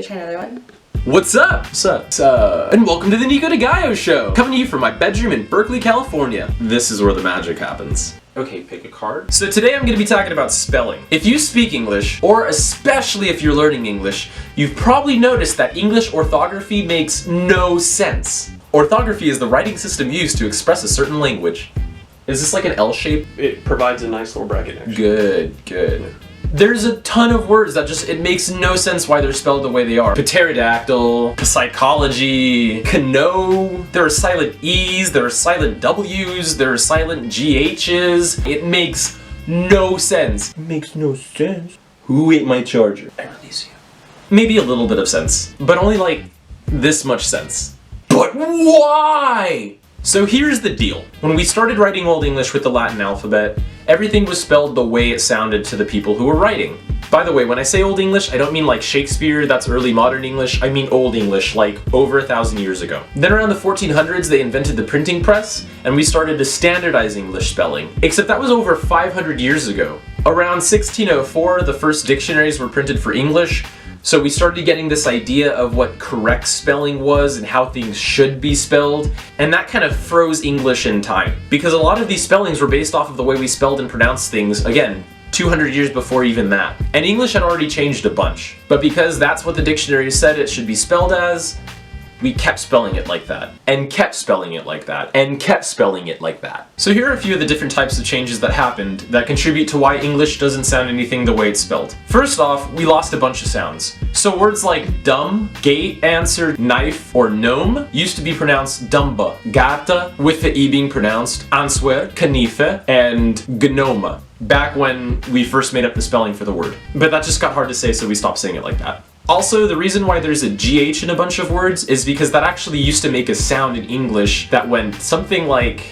try another one? What's up? What's up? What's up? And welcome to the Nico de Gallo show! Coming to you from my bedroom in Berkeley, California. This is where the magic happens. Okay, pick a card. So today I'm going to be talking about spelling. If you speak English, or especially if you're learning English, you've probably noticed that English orthography makes no sense. Orthography is the writing system used to express a certain language. Is this like an L shape? It provides a nice little bracket action. Good, good. There's a ton of words that it makes no sense why they're spelled the way they are. Pterodactyl, psychology, canoe, there are silent E's, there are silent W's, there are silent GH's. It makes no sense. It makes no sense. Who ate my charger? I release you. Maybe a little bit of sense, but only like this much sense. But why? So here's the deal. When we started writing Old English with the Latin alphabet, everything was spelled the way it sounded to the people who were writing. By the way, when I say Old English, I don't mean like Shakespeare, that's early modern English, I mean Old English, like over 1,000 years ago. Then around the 1400s, they invented the printing press, and we started to standardize English spelling. Except that was over 500 years ago. Around 1604, the first dictionaries were printed for English, so we started getting this idea of what correct spelling was and how things should be spelled, and that kind of froze English in time. Because a lot of these spellings were based off of the way we spelled and pronounced things, again, 200 years before even that. And English had already changed a bunch. But because that's what the dictionary said it should be spelled as, we kept spelling it like that, and kept spelling it like that, and kept spelling it like that. So here are a few of the different types of changes that happened that contribute to why English doesn't sound anything the way it's spelled. First off, we lost a bunch of sounds. So words like dumb, gate, answer, knife, or gnome used to be pronounced dumba, gata, with the E being pronounced answer, canife, and gnoma, back when we first made up the spelling for the word. But that just got hard to say, so we stopped saying it like that. Also, the reason why there's a GH in a bunch of words is because that actually used to make a sound in English that went something like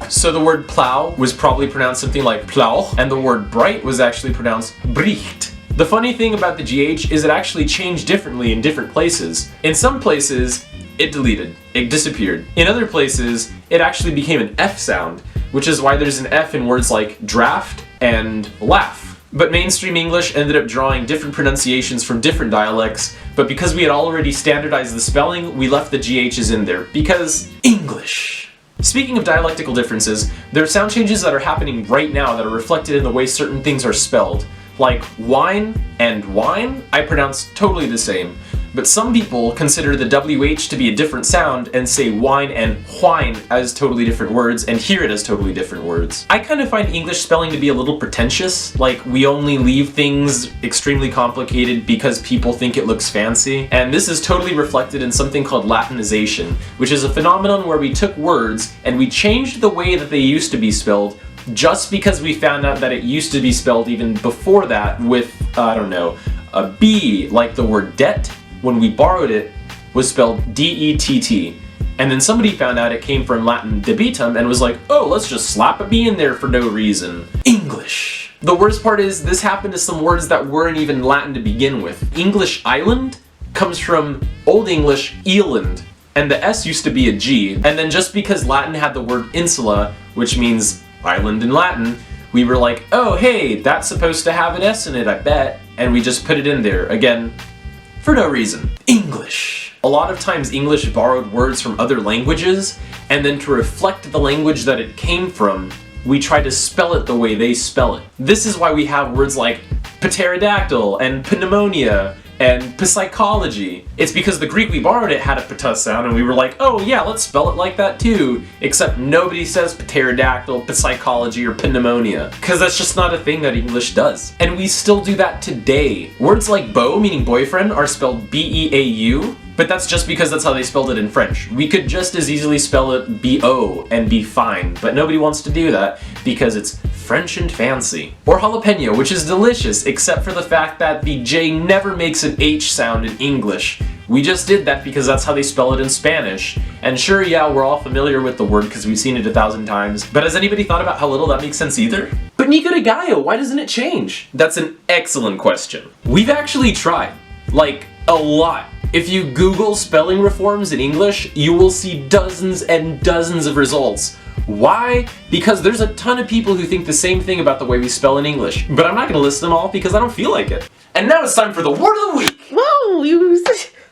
so the word plow was probably pronounced something like plow, and the word bright was actually pronounced bricht. The funny thing about the GH is it actually changed differently in different places. In some places, it deleted, it disappeared. In other places, it actually became an F sound, which is why there's an F in words like draft and laugh. But mainstream English ended up drawing different pronunciations from different dialects, but because we had already standardized the spelling, we left the GHs in there, because English. Speaking of dialectical differences, there are sound changes that are happening right now that are reflected in the way certain things are spelled. Like wine and wine, I pronounce totally the same. But some people consider the WH to be a different sound and say wine and whine as totally different words and hear it as totally different words. I kind of find English spelling to be a little pretentious, like we only leave things extremely complicated because people think it looks fancy. And this is totally reflected in something called Latinization, which is a phenomenon where we took words and we changed the way that they used to be spelled just because we found out that it used to be spelled even before that with, I don't know, a B, like the word debt. When we borrowed it, was spelled D-E-T-T. And then somebody found out it came from Latin debitum and was like, oh, let's just slap a B in there for no reason. English. The worst part is this happened to some words that weren't even Latin to begin with. English island comes from Old English eland, and the S used to be a G. And then just because Latin had the word insula, which means island in Latin, we were like, oh, hey, that's supposed to have an S in it, I bet. And we just put it in there. Again, for no reason. English. A lot of times English borrowed words from other languages, and then to reflect the language that it came from, we try to spell it the way they spell it. This is why we have words like pterodactyl and pneumonia and psychology. It's because the Greek we borrowed it had a pta sound, and we were like, oh yeah, let's spell it like that too. Except nobody says pterodactyl, psychology, or pneumonia, because that's just not a thing that English does. And we still do that today. Words like beau, meaning boyfriend, are spelled B-E-A-U, but that's just because that's how they spelled it in French. We could just as easily spell it B-O and be fine, but nobody wants to do that because it's French and fancy. Or jalapeno, which is delicious, except for the fact that the J never makes an H sound in English. We just did that because that's how they spell it in Spanish. And sure, yeah, we're all familiar with the word because we've seen it 1,000 times, but has anybody thought about how little that makes sense either? But Nico de Gallo, why doesn't it change? That's an excellent question. We've actually tried. Like, a lot. If you Google spelling reforms in English, you will see dozens and dozens of results. Why? Because there's a ton of people who think the same thing about the way we spell in English. But I'm not going to list them all because I don't feel like it. And now it's time for the word of the week! Whoa! Woo! You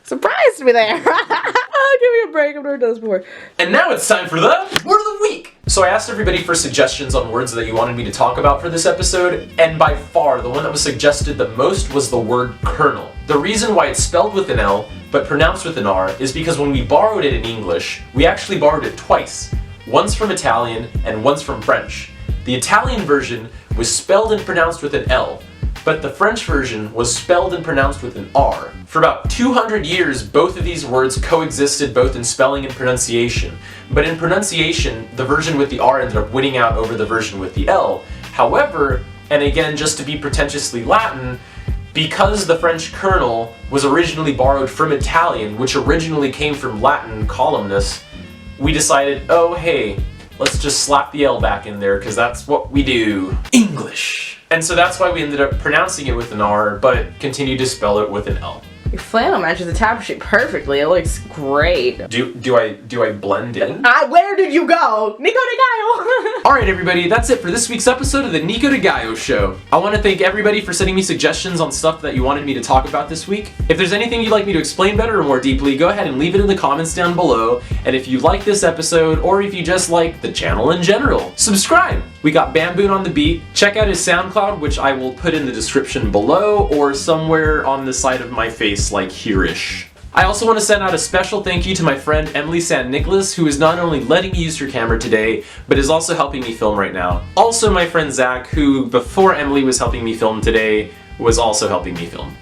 surprised me there. Oh, give me a break. I've never done this before. And now it's time for the Word of the Week! So I asked everybody for suggestions on words that you wanted me to talk about for this episode, and by far the one that was suggested the most was the word kernel. The reason why it's spelled with an L, but pronounced with an R, is because when we borrowed it in English, we actually borrowed it twice. Once from Italian, and once from French. The Italian version was spelled and pronounced with an L, but the French version was spelled and pronounced with an R. For about 200 years, both of these words coexisted both in spelling and pronunciation. But in pronunciation, the version with the R ended up winning out over the version with the L. However, and again just to be pretentiously Latin, because the French kernel was originally borrowed from Italian, which originally came from Latin columnus, we decided, oh hey, let's just slap the L back in there because that's what we do. English. And so that's why we ended up pronouncing it with an R, but continued to spell it with an L. Your flannel matches the tapestry perfectly. It looks great. Do I blend in? Where did you go? Nico de Gallo! Alright everybody, that's it for this week's episode of the Nico de Gallo Show. I want to thank everybody for sending me suggestions on stuff that you wanted me to talk about this week. If there's anything you'd like me to explain better or more deeply, go ahead and leave it in the comments down below. And if you like this episode, or if you just like the channel in general, subscribe! We got Bamboon on the beat. Check out his SoundCloud, which I will put in the description below, or somewhere on the side of my face, like here-ish. I also want to send out a special thank you to my friend Emily San Nicholas, who is not only letting me use her camera today, but is also helping me film right now. Also my friend Zach, who before Emily was helping me film today, was also helping me film.